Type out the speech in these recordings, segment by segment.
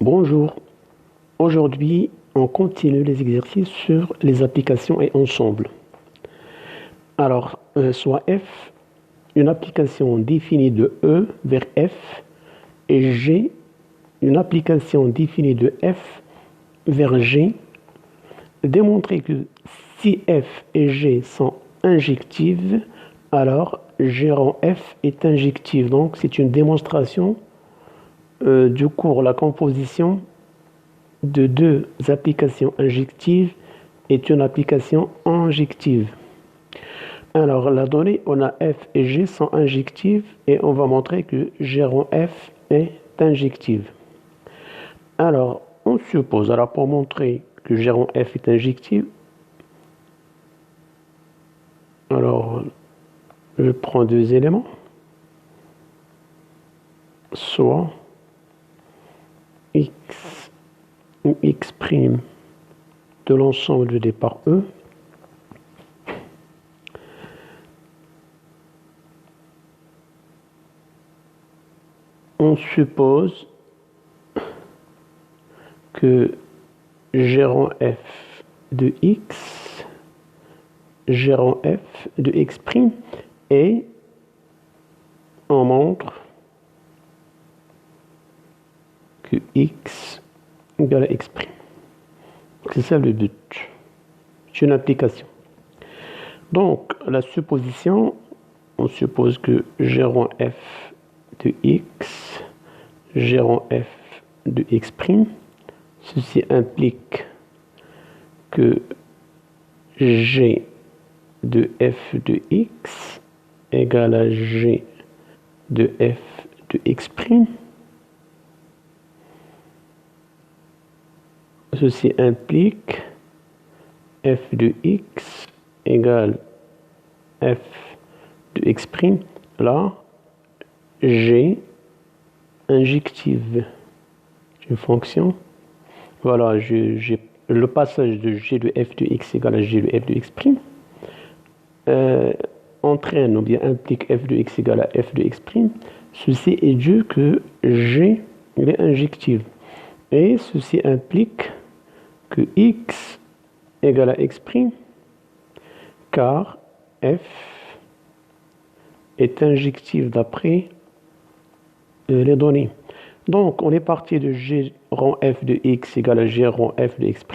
Bonjour, aujourd'hui on continue les exercices sur les applications et ensembles. Alors, soit F, une application définie de E vers F, et G, une application définie de F vers G. Démontrer que si F et G sont injectives, alors G rond F est injective. Donc c'est une démonstration du cours La composition de deux applications injectives est une application injective. Alors, la donnée, on a F et G sont injectives et on va montrer que G rond F est injective. Alors, on suppose, alors pour montrer que G rond F est injective, alors je prends deux éléments, soit X ou X' de l'ensemble de départ E, on suppose que G rond F de X, G rond F de X' et on montre que X égale à X'. C'est ça le but. C'est une application. Donc, la supposition, on suppose que G rond F de X, G rond F de X', ceci implique que G de F de X égale à G de F de X'. Ceci implique F de X égale F de X'. Là, G injective. Une fonction. Voilà, j'ai le passage de G de F de X égale à G de F de X' entraîne ou bien implique F de X égale à F de X'. Ceci est dû que G est injective. Et ceci implique que X égale à X', car F est injective d'après les données. Donc, on est parti de G rond F de X égale à G rond F de X',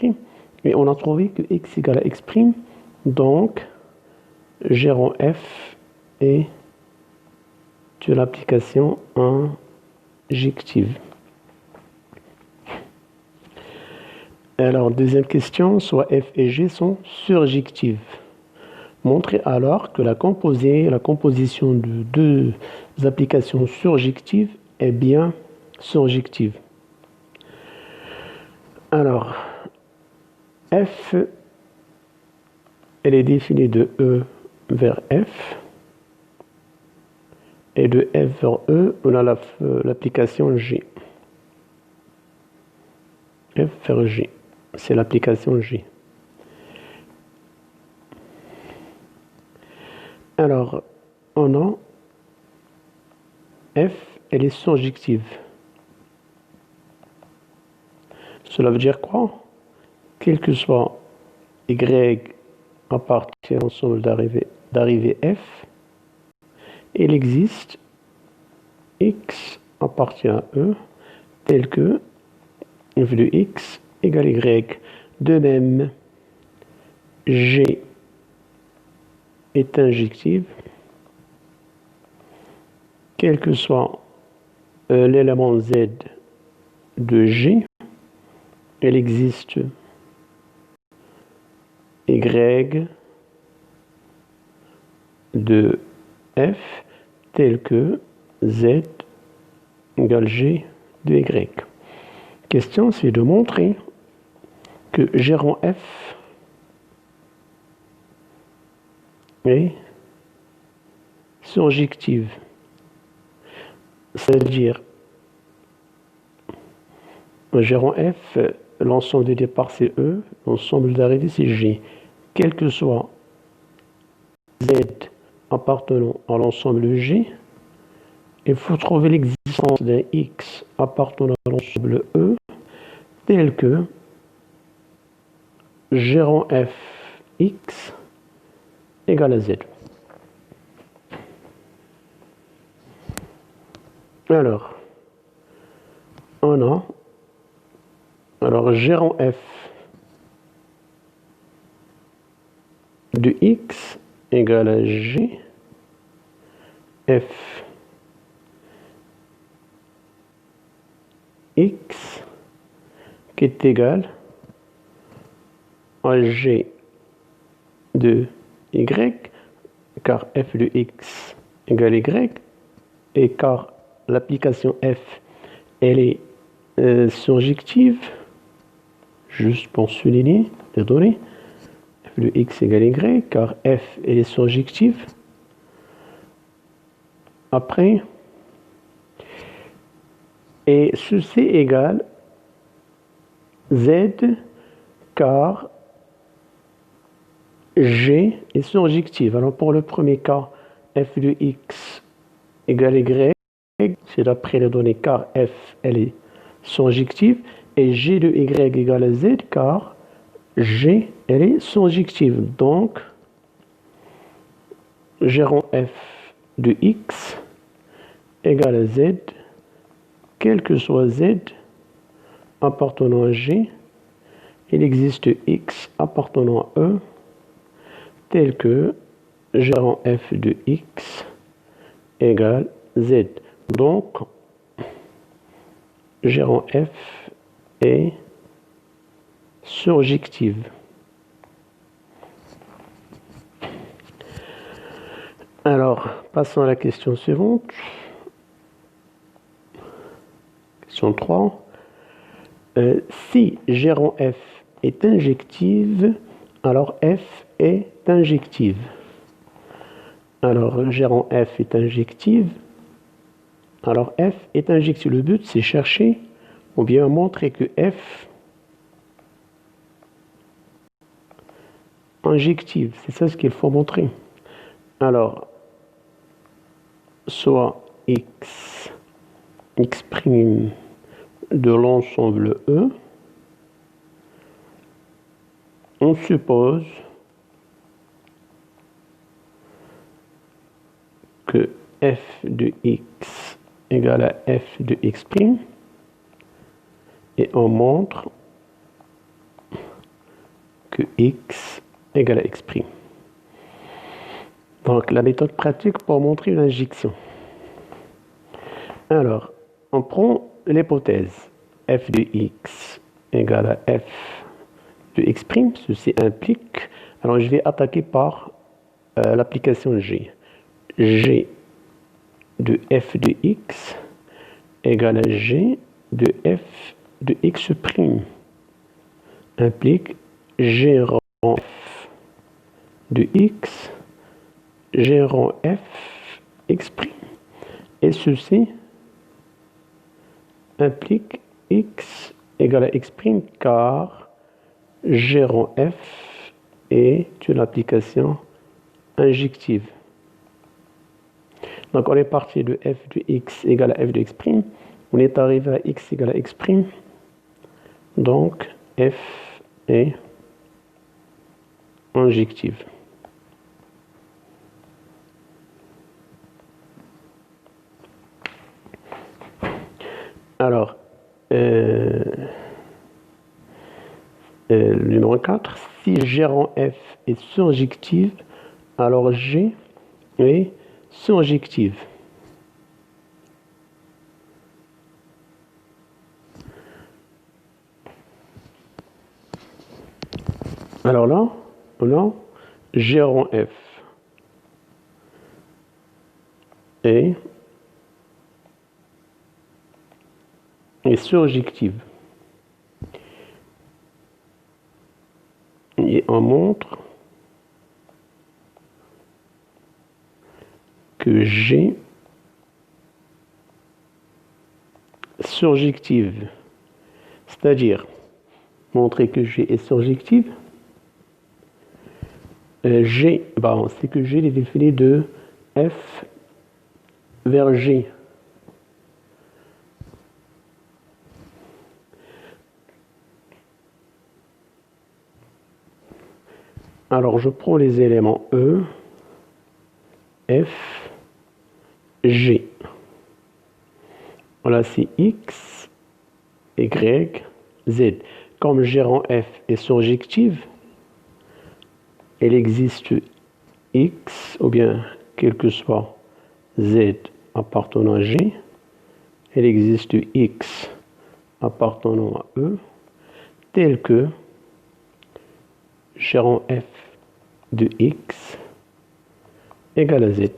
et on a trouvé que X égale à X', donc G rond F est une application injective. Alors, deuxième question, soit F et G sont surjectives. Montrez alors que la composition de deux applications surjectives est bien surjective. Alors, F, elle est définie de E vers F. Et de F vers E, on a l'application G. F vers G, c'est l'application G. Alors, on a F, elle est surjective. Cela veut dire quoi? Quel que soit Y appartient à l'ensemble d'arrivée F, il existe X appartient à E, tel que f de X égale Y. De même, G est injective, quel que soit l'élément Z de G, il existe Y de F tel que Z égale G de Y. Question, c'est de montrer que G rond F est surjective. C'est-à-dire, G rond F, l'ensemble de départ c'est E, l'ensemble d'arrivée c'est G. Quel que soit Z appartenant à l'ensemble G, il faut trouver l'existence d'un X appartenant à l'ensemble E tel que G rond fx égale à z. Alors, on a G rond f de x égale à g f x qui est égal à g de y, car f de x égale y, et car l'application f, elle est surjective, juste pour souligner les données, f de x égale y, car f, elle est surjective. Après, et ceci égale z, car g est surjective. Alors pour le premier cas, f de x égale y, c'est d'après les données car f, elle est surjective, et g de y égale à z, car g, elle est surjective. Donc, g rond f de x égale à z, quel que soit z appartenant à g, il existe x appartenant à e, tel que g rond f de x égale z. Donc, g rond f est surjective. Alors, passons à la question suivante. Question 3. Si G rond f est injective, alors f est injective. Alors, G rond f est injective. Alors, f est injective. Le but, c'est chercher ou bien montrer que f injective. C'est ça ce qu'il faut montrer. Alors, soit x prime de l'ensemble E, on suppose que f de x égale à f de x prime, et on montre que x égale à x prime. Donc la méthode pratique pour montrer une injection. Alors, on prend l'hypothèse f de x égale à f de x prime, ceci implique, alors je vais attaquer par l'application g. G de f de x égale à g de f de x prime, implique g rond f de x, g rond f x prime, et ceci implique x égale à x prime, car g rond f est une application injective. Donc on est parti de f de x égale à f de x prime, on est arrivé à x égale à x prime, donc f est injective. Alors, le numéro 4, si G rond f est surjective, alors G est surjective. Alors là, G rond f est surjective. Et on montre que G surjective, c'est-à-dire montrer que G est surjective. G, c'est que G est défini de F vers G. Alors, je prends les éléments E, F, G. Voilà, c'est X, Y, Z. Comme G rang F est surjective, il existe X, ou bien quel que soit Z appartenant à G, il existe X appartenant à E, tel que G rang F de X égale à Z.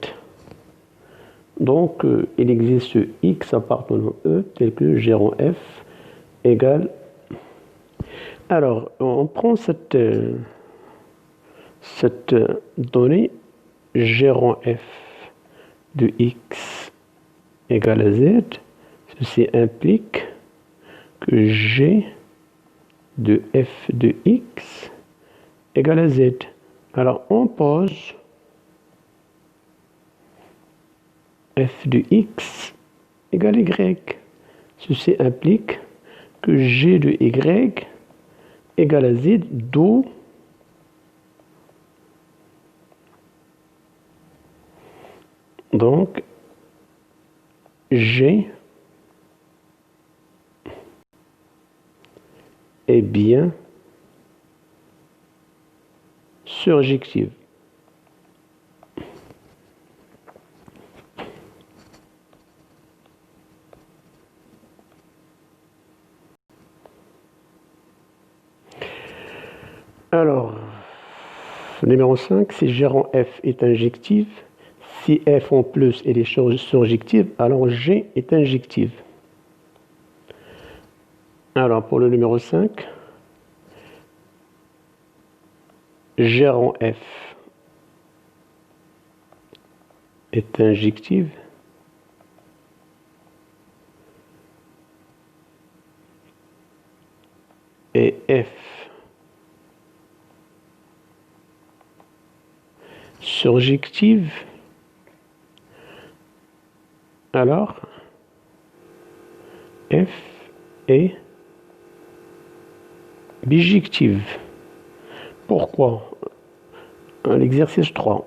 Donc, il existe X appartenant à E, tel que G rang F égale. Alors, on prend cette donnée G rang F de X égale à Z. Ceci implique que G de F de X égale à Z. Alors, on pose F de X égale Y. Ceci implique que G de Y égale à Z, d'où donc G est bien surjective. Alors, numéro 5, si G rang F est injective, si F en plus elle est surjective, alors G est injective. Alors, pour le numéro 5, G rang F est injective. Et F surjective, alors F est bijective. Pourquoi? L'exercice 3.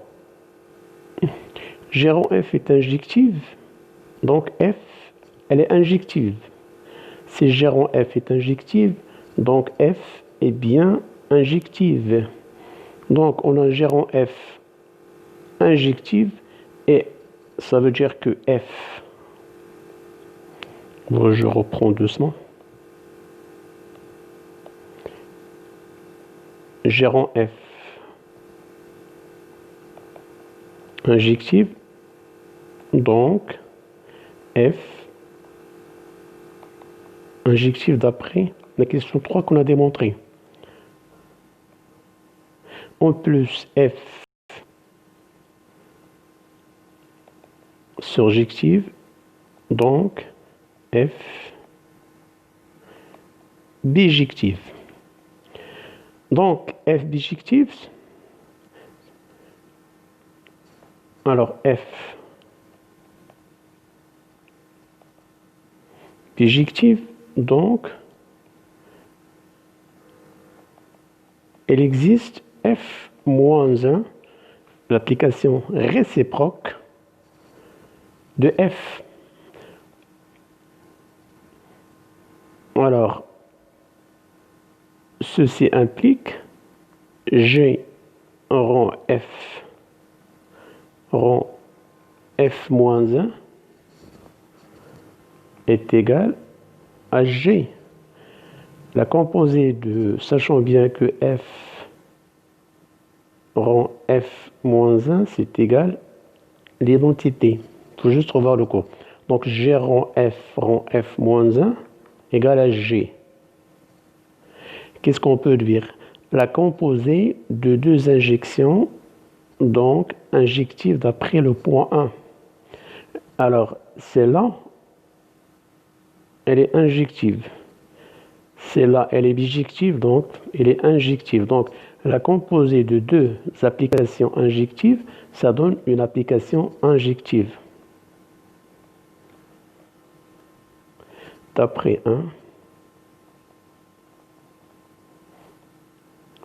G rang F est injective, donc F, elle est injective. Si G rang F est injective, donc F est bien injective. Donc on a G rang F injective et ça veut dire que F, bon, je reprends doucement, G rang F injective, donc F injective d'après la question 3 qu'on a démontré. En plus, F surjective, donc F bijective. Donc, F bijective, alors F bijective, donc, il existe F moins 1, l'application réciproque de F. Alors, ceci implique G rang F moins 1 est égal à G. La composée de, sachant bien que F rang F moins 1, c'est égal à l'identité. Il faut juste revoir le cours. Donc G rang F moins 1 égale à G. Qu'est-ce qu'on peut dire? La composée de deux injections, donc injectives d'après le point 1. Alors, celle-là, elle est injective. Celle-là, elle est bijective, donc elle est injective. Donc, la composée de deux applications injectives, ça donne une application injective. D'après 1,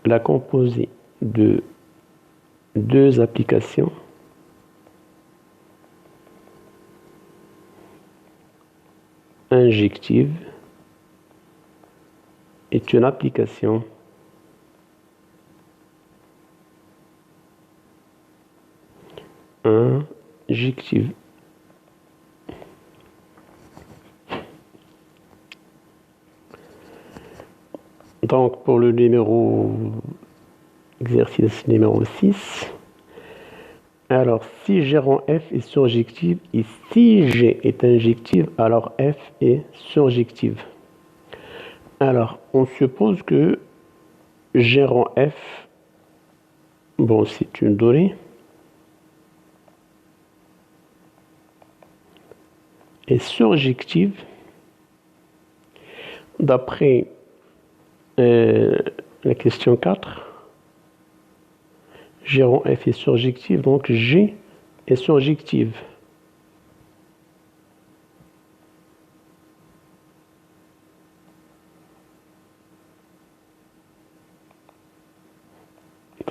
la composée de deux applications injectives est une application injective. Donc pour le exercice numéro 6, alors si G rend F est surjective et si G est injective, alors F est surjective. Alors on suppose que G rend F, bon c'est une donnée, est surjective d'après la question 4. G rond F est surjective, donc G est surjective.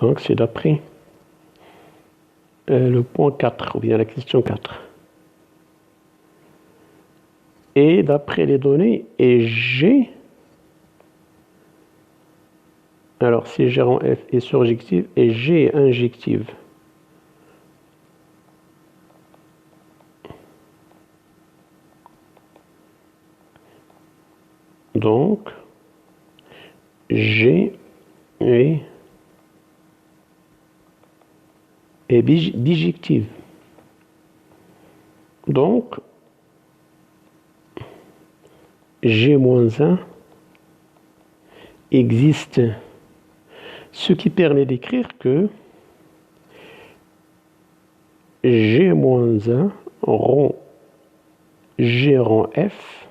Donc c'est d'après le point 4, ou bien la question 4. Et d'après les données, et G, alors si G rend F est surjective et G est injective. Donc, G est bijective. Donc, G-1 existe, ce qui permet d'écrire que G-1 rond G rond F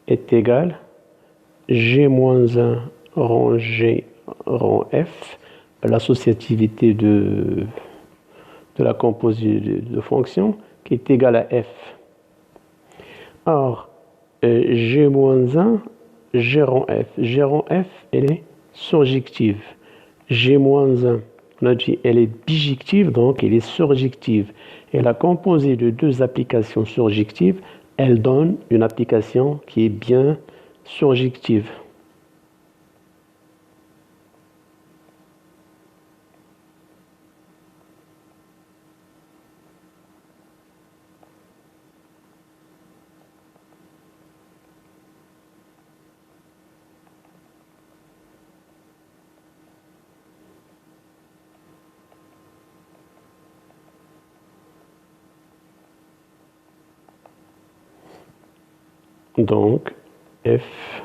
est égal G-1 rond G rond F, l'associativité de la composite de fonction qui est égale à F. Or, G-1, G rond F. G rond F, elle est surjective. G-1, on a dit, elle est bijective, donc elle est surjective. Et la composée de deux applications surjectives, elle donne une application qui est bien surjective. Donc, F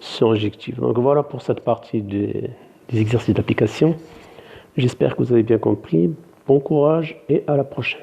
surjective. Donc voilà pour cette partie des exercices d'application. J'espère que vous avez bien compris. Bon courage et à la prochaine.